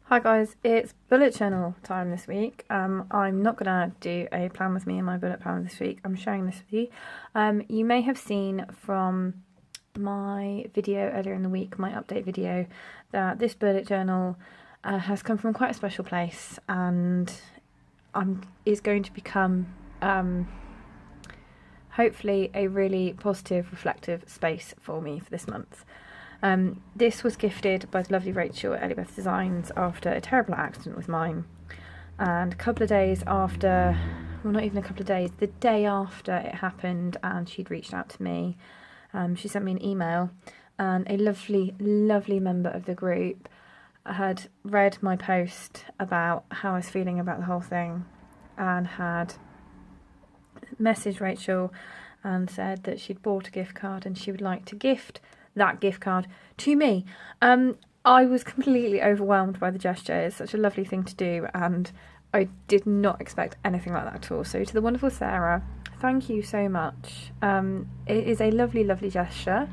Hi guys, it's bullet journal time this week. I'm not going to do a plan with me in my bullet plan this week. I'm sharing this with you. You may have seen from my video earlier in the week, my update video, that this bullet journal has come from quite a special place and is going to become hopefully a really positive, reflective space for me for this month. This was gifted by the lovely Rachel at Elliebeth Designs after a terrible accident with mine, and a couple of days after, well, not even a couple of days, the day after it happened and she'd reached out to me, she sent me an email, and a lovely member of the group had read my post about how I was feeling about the whole thing and had messaged Rachel and said that she'd bought a gift card and she would like to gift that gift card to me. I was completely overwhelmed by the gesture. It's such a lovely thing to do, and I did not expect anything like that at all. So to the wonderful Sarah, thank you so much. It is a lovely gesture,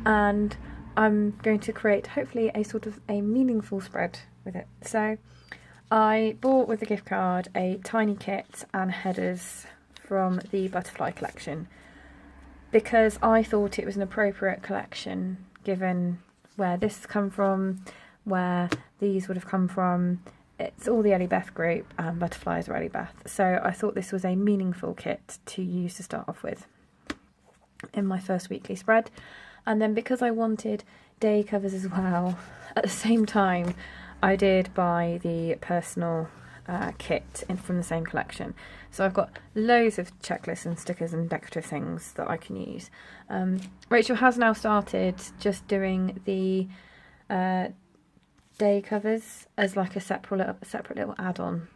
and I'm going to create hopefully a sort of a meaningful spread with it. So I bought with the gift card a tiny kit and headers from the butterfly collection, because I thought it was an appropriate collection given where this has come from, where these would have come from. It's all the Elliebeth group and butterflies are Elliebeth. So I thought this was a meaningful kit to use to start off with in my first weekly spread. And then because I wanted day covers as well, at the same time I did buy the personal kit from the same collection. So I've got loads of checklists and stickers and decorative things that I can use. Rachel has now started just doing the day covers as like a separate little add-on,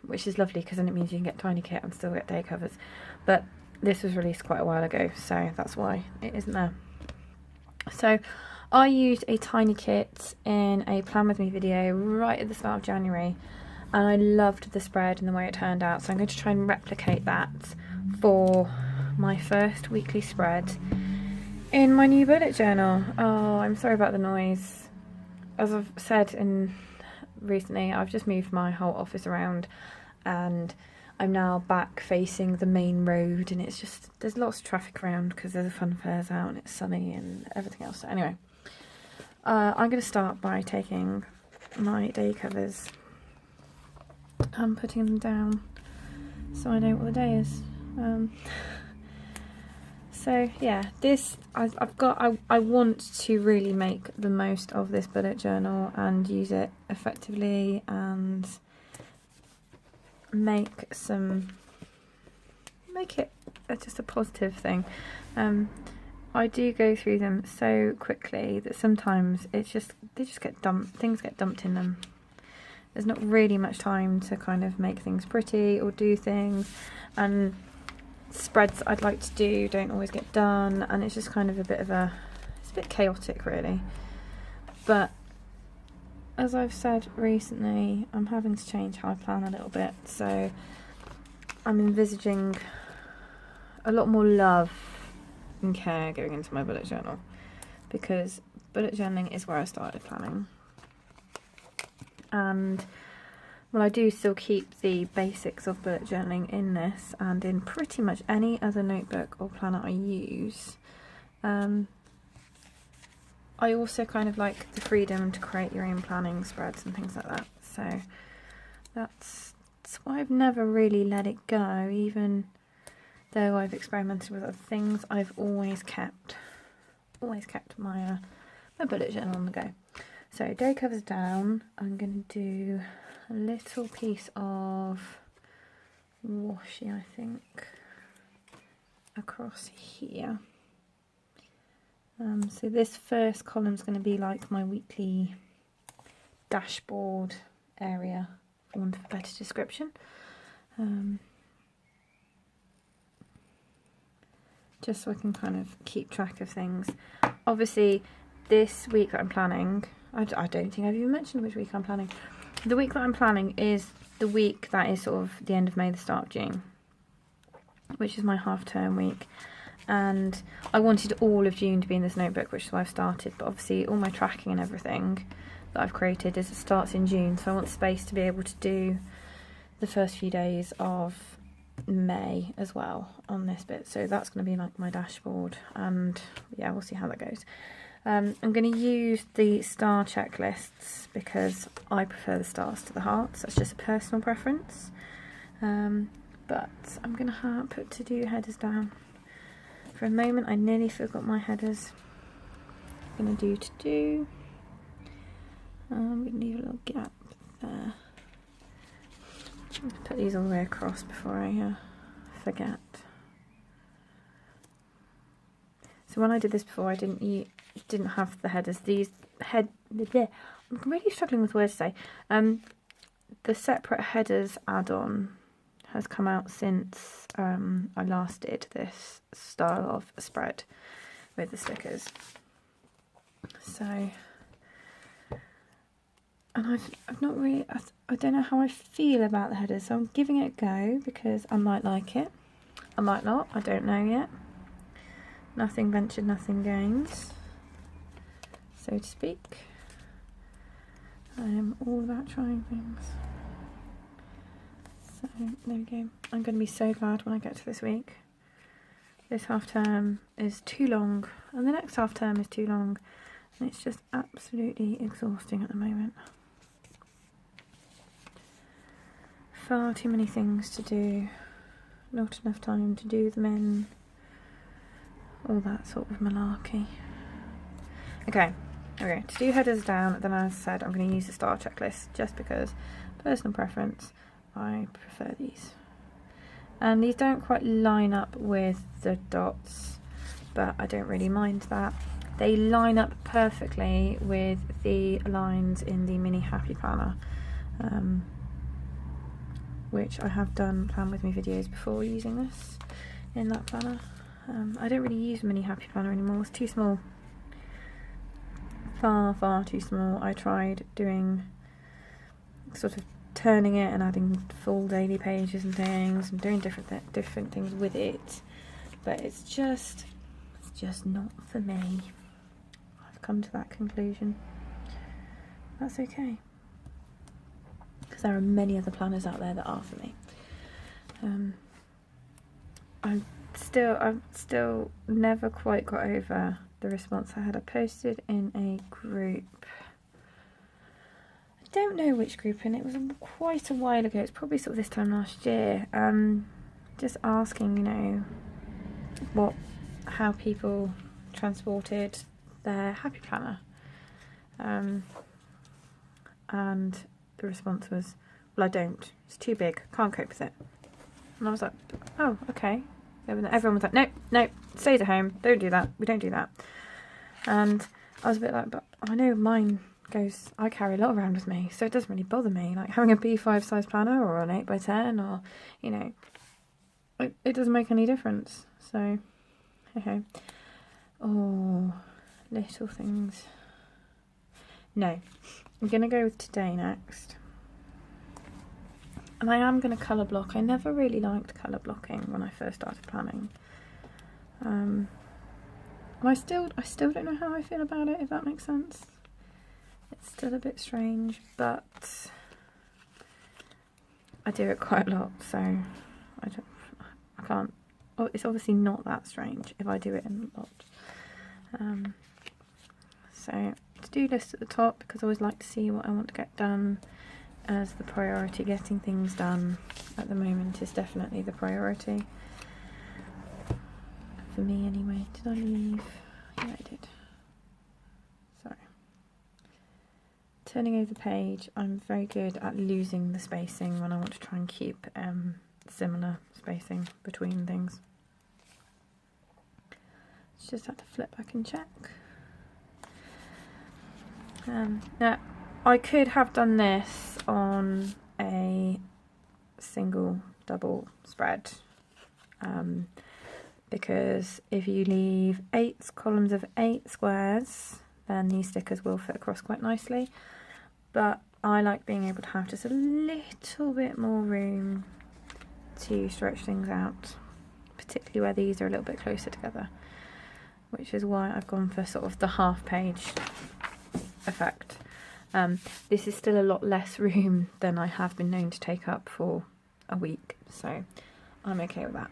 which is lovely because then it means you can get tiny kit and still get day covers. But this was released quite a while ago, so that's why it isn't there. So I used a tiny kit in a Plan With Me video right at the start of January, and I loved the spread and the way it turned out, so I'm going to try and replicate that for my first weekly spread in my new bullet journal. Oh, I'm sorry about the noise. As I've said recently, I've just moved my whole office around and I'm now back facing the main road, and it's just, there's lots of traffic around because there's a fun fairs out and it's sunny and everything else. So anyway, I'm going to start by taking my day covers and putting them down so I know what the day is. So yeah, this I want to really make the most of this bullet journal and use it effectively and make it just a positive thing. I do go through them so quickly that sometimes they just get dumped. Things get dumped in them. There's not really much time to kind of make things pretty or do things, and spreads I'd like to do don't always get done, and it's just kind of it's a bit chaotic really. But as I've said recently, I'm having to change how I plan a little bit, so I'm envisaging a lot more love and care going into my bullet journal, because bullet journaling is where I started planning. And well, I do still keep the basics of bullet journaling in this and in pretty much any other notebook or planner I use. I also kind of like the freedom to create your own planning spreads and things like that. So that's why I've never really let it go, even though I've experimented with other things. I've always kept my bullet journal on the go. So day covers down. I'm going to do a little piece of washi, I think, across here. So this first column is going to be like my weekly dashboard area, for want of a better description. Just so I can kind of keep track of things. Obviously, this week that I'm planning, I don't think I've even mentioned which week I'm planning. The week that I'm planning is the week that is sort of the end of May, the start of June, which is my half-term week. And I wanted all of June to be in this notebook, which is why I've started, but obviously all my tracking and everything that I've created is it starts in June, so I want space to be able to do the first few days of May as well on this bit. So that's going to be like my dashboard, and yeah, we'll see how that goes. I'm going to use the star checklists because I prefer the stars to the hearts. That's just a personal preference. But I'm going to put to-do headers down. For a moment I nearly forgot my headers. I'm going to do to-do. I'm going to leave a little gap there. Put these all the way across before I forget. So when I did this before, I didn't have the headers. I'm really struggling with words today. The separate headers add-on has come out since I last did this style of spread with the stickers. So, and I've not really, I don't know how I feel about the headers, so I'm giving it a go because I might like it, I might not, I don't know yet. Nothing ventured, nothing gains, so to speak. I am all about trying things. So there we go. I'm going to be so glad when I get to this week. This half term is too long, and the next half term is too long, and it's just absolutely exhausting at the moment. Far too many things to do, not enough time to do them in, all that sort of malarkey. Okay, to do headers down, then as I said, I'm going to use the star checklist just because personal preference. I prefer these, and these don't quite line up with the dots, but I don't really mind that. They line up perfectly with the lines in the mini happy planner, which I have done plan with me videos before using this in that planner. I don't really use mini happy planner anymore, it's too small, far too small. I tried doing sort of turning it and adding full daily pages and things and doing different things with it, but it's just not for me. I've come to that conclusion. That's okay, because there are many other planners out there that are for me. I've still never quite got over the response I had. I posted in a group, don't know which group, and it was quite a while ago, it's probably sort of this time last year, just asking, you know, how people transported their happy planner, and the response was, well, I don't, it's too big, can't cope with it. And I was like, oh, okay. Everyone was like, no, stays at home, don't do that, we don't do that. And I was a bit like, but I know mine goes, I carry a lot around with me, so it doesn't really bother me, like having a B5 size planner or an 8x10, or, you know, it doesn't make any difference. So okay. Oh, little things. No, I'm gonna go with today next, and I am gonna colour block. I never really liked colour blocking when I first started planning, and I still don't know how I feel about it, if that makes sense. It's still a bit strange, but I do it quite a lot, so I can't. Oh, it's obviously not that strange if I do it a lot. So to-do list at the top, because I always like to see what I want to get done as the priority. Getting things done at the moment is definitely the priority for me anyway. Did I leave? Yeah, I did. Sorry. Turning over the page, I'm very good at losing the spacing when I want to try and keep similar spacing between things. Just have to flip back and check. Now, I could have done this on a single double spread, because if you leave 8 columns of 8 squares, then these stickers will fit across quite nicely. But I like being able to have just a little bit more room to stretch things out, particularly where these are a little bit closer together, which is why I've gone for sort of the half page effect. This is still a lot less room than I have been known to take up for a week, so I'm okay with that.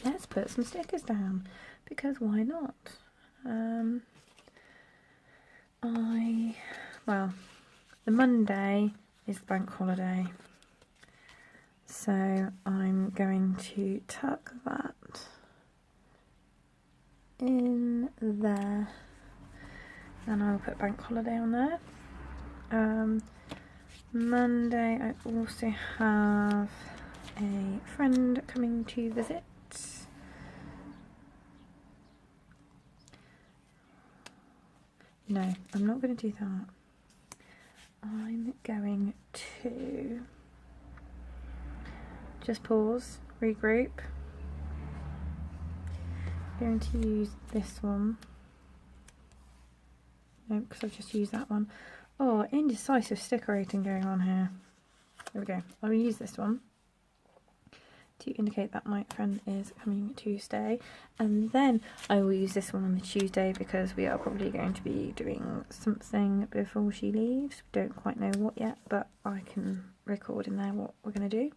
Let's put some stickers down, because why not? Well, the Monday is the bank holiday, so I'm going to tuck that in there, and I'll put bank holiday on there. Monday I also have a friend coming to visit. No, I'm not going to do that. I'm going to just pause, regroup. I'm going to use this one. No, because I've just used that one. Oh, indecisive sticker rating going on here. There we go. I'll use this one to indicate that my friend is coming to stay, and then I will use this one on the Tuesday because we are probably going to be doing something before she leaves. We don't quite know what yet, but I can record in there what we're going to do.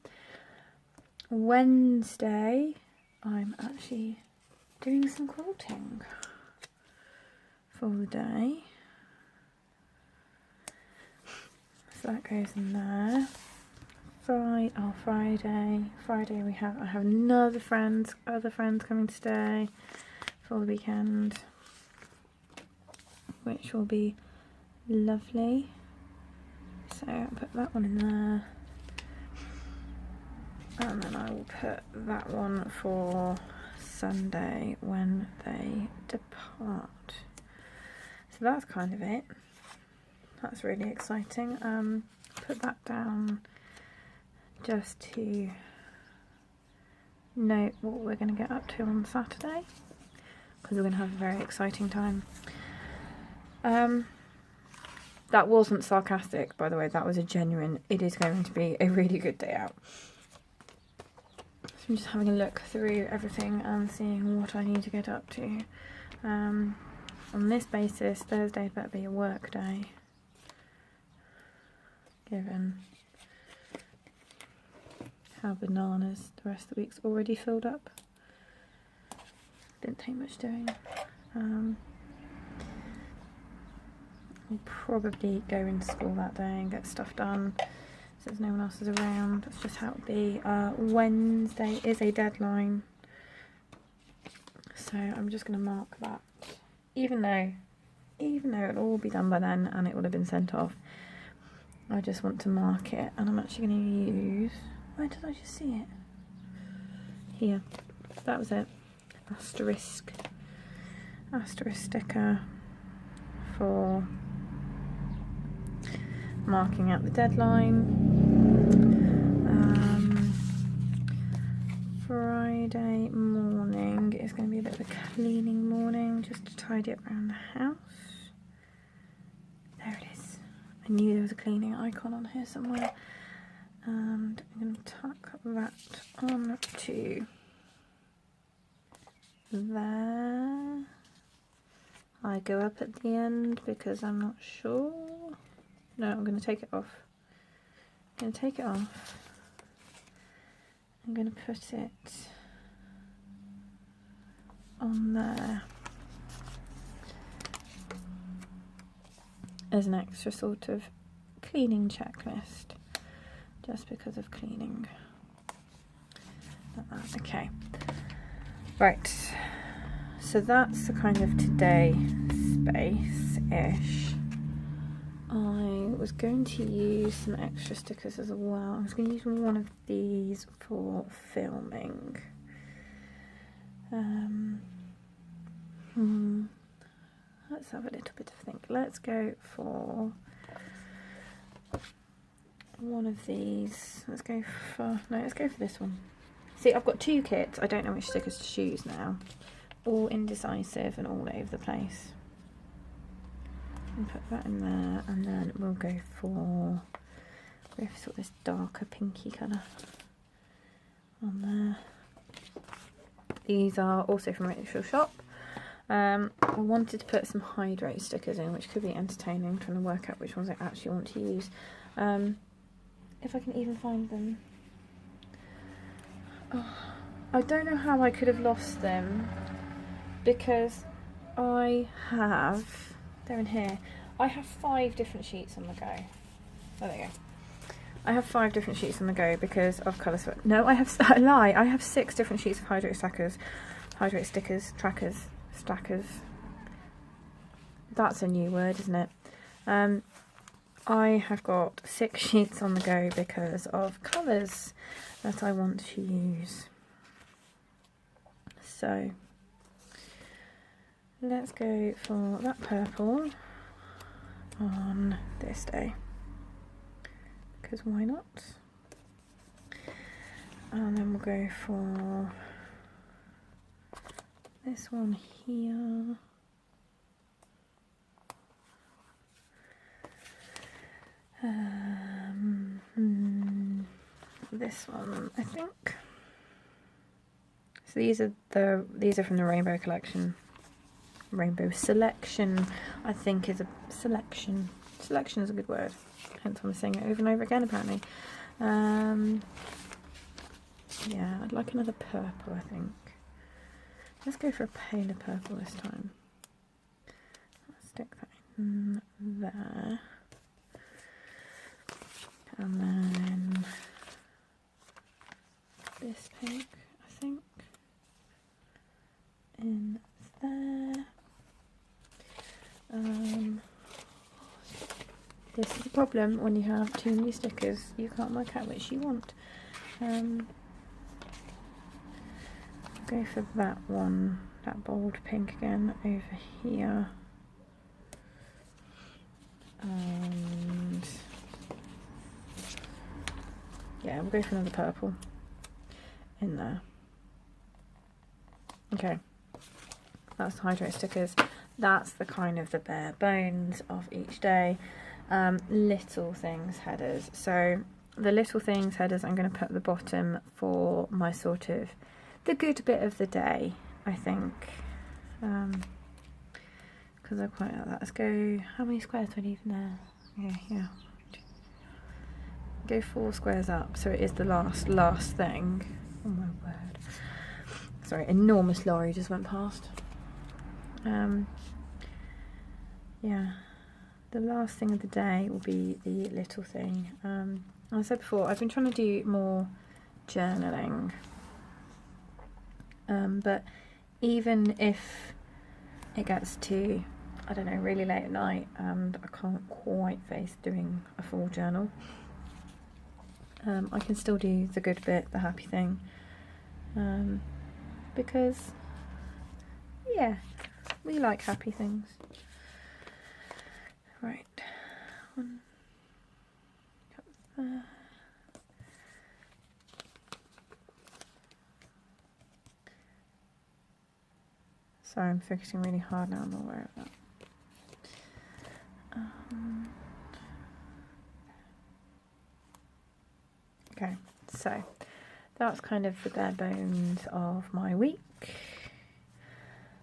Wednesday I'm actually doing some quilting for the day, so that goes in there. Friday I have other friends coming to stay for the weekend, which will be lovely. So I'll put that one in there, and then I will put that one for Sunday when they depart. So that's kind of it. That's really exciting. Put that down just to note what we're going to get up to on Saturday, because we're going to have a very exciting time. That wasn't sarcastic, by the way, that was a genuine, it is going to be a really good day out. So I'm just having a look through everything and seeing what I need to get up to. On this basis, Thursday better be a work day, given how bananas the rest of the week's already filled up. Didn't take much doing. We'll probably go into school that day and get stuff done, so no one else is around. That's just how it'll be. Wednesday is a deadline, so I'm just going to mark that. Even though it'll all be done by then and it would have been sent off, I just want to mark it, and I'm actually going to use... Where did I just see it? Here. That was it. Asterisk sticker for marking out the deadline. Friday morning is going to be a bit of a cleaning morning, just to tidy up around the house. There it is. I knew there was a cleaning icon on here somewhere. And I'm going to tuck that on to there. I go up at the end because I'm not sure. No, I'm going to take it off. I'm going to take it off. I'm going to put it on there as an extra sort of cleaning checklist. Just because of cleaning. Okay. Right. So that's the kind of today space-ish. I was going to use some extra stickers as well. I was going to use one of these for filming. Let's have a little bit of think. Let's go for one of these. Let's go for this one. See, I've got two kits. I don't know which stickers to choose now. All indecisive and all over the place. And put that in there, and then we'll go for sort of this darker pinky colour on there. These are also from Rachel Shop. I wanted to put some hydrate stickers in, which could be entertaining, trying to work out which ones I actually want to use. If I can even find them. Oh, I don't know how I could have lost them, because I have, they're in here, I have 5 different sheets on the go. Oh, there you go. I have 5 different sheets on the go because of colour switch. No, I lie, I have 6 different sheets of hydrate stickers, stackers. That's a new word, isn't it? I have got 6 sheets on the go because of colours that I want to use. So let's go for that purple on this day, because why not? And then we'll go for this one here. This one, I think. So these are from the Rainbow collection. Rainbow selection, I think, is a selection. Selection is a good word. Hence I'm saying it over and over again, apparently. Yeah, I'd like another purple, I think. Let's go for a paler purple this time. Let's stick that in there. And then this pink, I think, in there. This is the problem when you have too many stickers, you can't work out which you want. Go for that one, that bold pink again over here. And yeah, we'll go for another purple in there. Okay, that's the hydrate stickers. That's the kind of the bare bones of each day. Little things headers. So the little things headers I'm going to put at the bottom for my sort of the good bit of the day, I think. Because I quite like that. Let's go, how many squares do I need in there? Okay, yeah. Go 4 squares up, so it is the last thing. Oh my word. Sorry, enormous lorry just went past. Yeah, the last thing of the day will be the little thing. As I said before, I've been trying to do more journaling. But even if it gets to, I don't know, really late at night and I can't quite face doing a full journal, I can still do the good bit, the happy thing, because yeah, we like happy things. Right, one, there. Sorry, I'm focusing really hard now, I'm not aware of that. Okay, so that's kind of the bare bones of my week.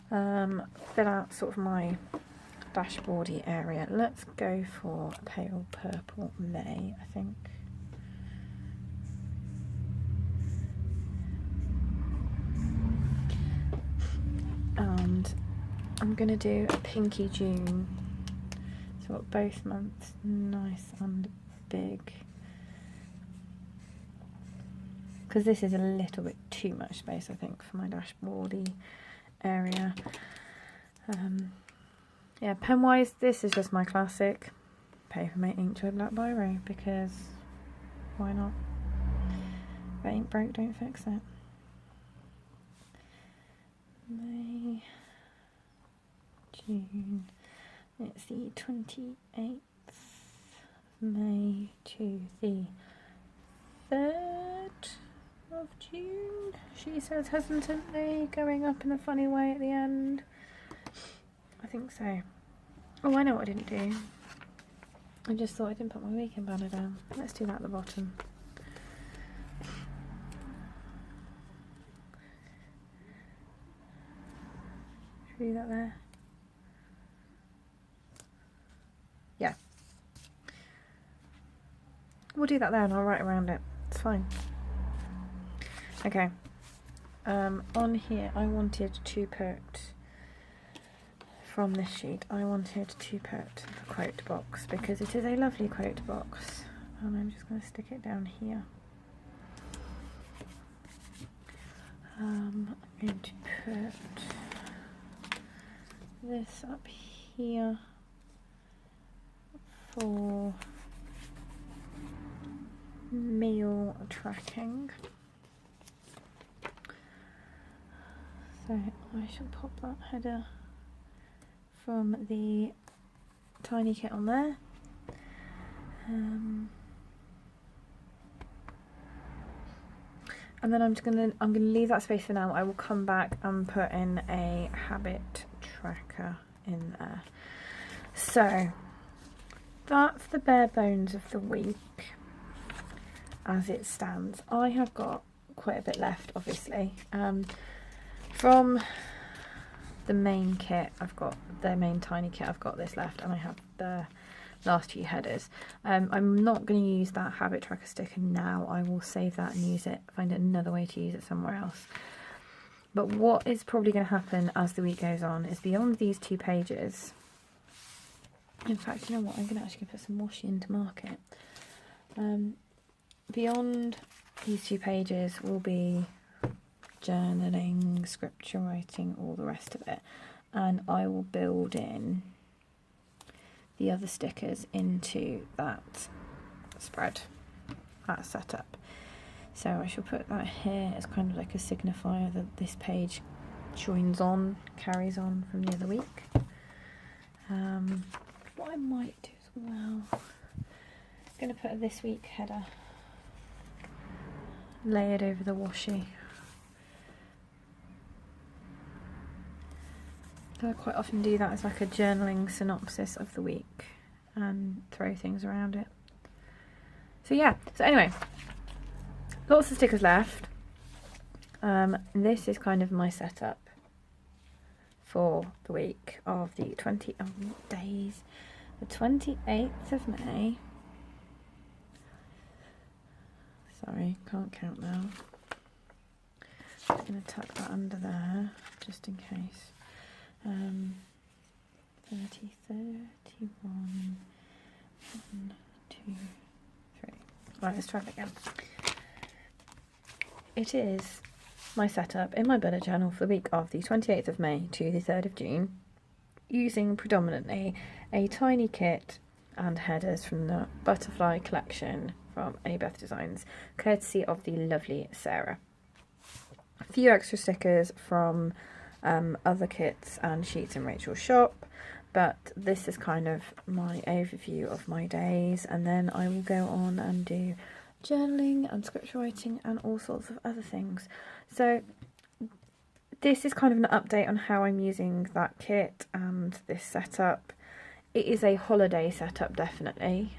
Fill out sort of my dashboardy area. Let's go for a pale purple May, I think. And I'm going to do a pinky June. So I've got both months nice and big. Because this is a little bit too much space, I think, for my dashboardy area. Yeah, pen wise, this is just my classic Papermate Inkjoy Black Biro, because why not? If it ain't broke, don't fix it. May, June, it's the 28th May to the 3rd of June, she says hesitantly, going up in a funny way at the end. I think so. Oh, I know what I didn't do. I just thought I didn't put my weekend banner down. Let's do that at the bottom. Should do that there. Yeah. We'll do that there and I'll write around it. It's fine. Okay. On here I wanted to put, from this sheet, I wanted to put a quote box because it is a lovely quote box. And I'm just going to stick it down here. I'm going to put this up here for meal tracking. So I shall pop that header from the tiny kit on there. And then I'm gonna leave that space for now. I will come back and put in a habit tracker in there. So that's the bare bones of the week as it stands. I have got quite a bit left, obviously. From the main kit, I've got the main tiny kit, I've got this left, and I have the last few headers. I'm not going to use that habit tracker sticker now. I will save that and use it, find another way to use it somewhere else. But what is probably going to happen as the week goes on is beyond these 2 pages, in fact, you know what, I'm going to actually put some washi in to mark it. Beyond these 2 pages will be journaling, scripture writing, all the rest of it, and I will build in the other stickers into that spread, that setup. So I shall put that here as kind of like a signifier that this page joins on, carries on from the other week. What I might do as well, I'm going to put a this week header layered over the washi. I quite often do that as like a journaling synopsis of the week and throw things around it. So yeah, so anyway, lots of stickers left. This is kind of my setup for the week of the 28th of May. Sorry, can't count now. I'm just going to tuck that under there just in case. 30, 31, 1, 2, 3. Right, let's try it again. It is my setup in my bullet journal for the week of the 28th of May to the 3rd of June, using predominantly a tiny kit and headers from the butterfly collection from Elliebeth Designs, courtesy of the lovely Sarah. A few extra stickers from other kits and sheets in Rachel's shop, but this is kind of my overview of my days, and then I will go on and do journaling and scripture writing and all sorts of other things. So this is kind of an update on how I'm using that kit and this setup. It is a holiday setup, definitely,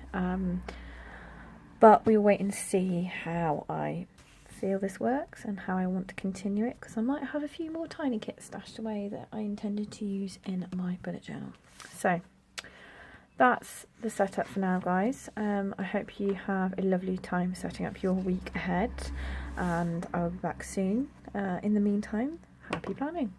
but we'll wait and see how I feel this works and how I want to continue it, because I might have a few more tiny kits stashed away that I intended to use in my bullet journal. So that's the setup for now, guys. I hope you have a lovely time setting up your week ahead, and I'll be back soon. In the meantime, happy planning.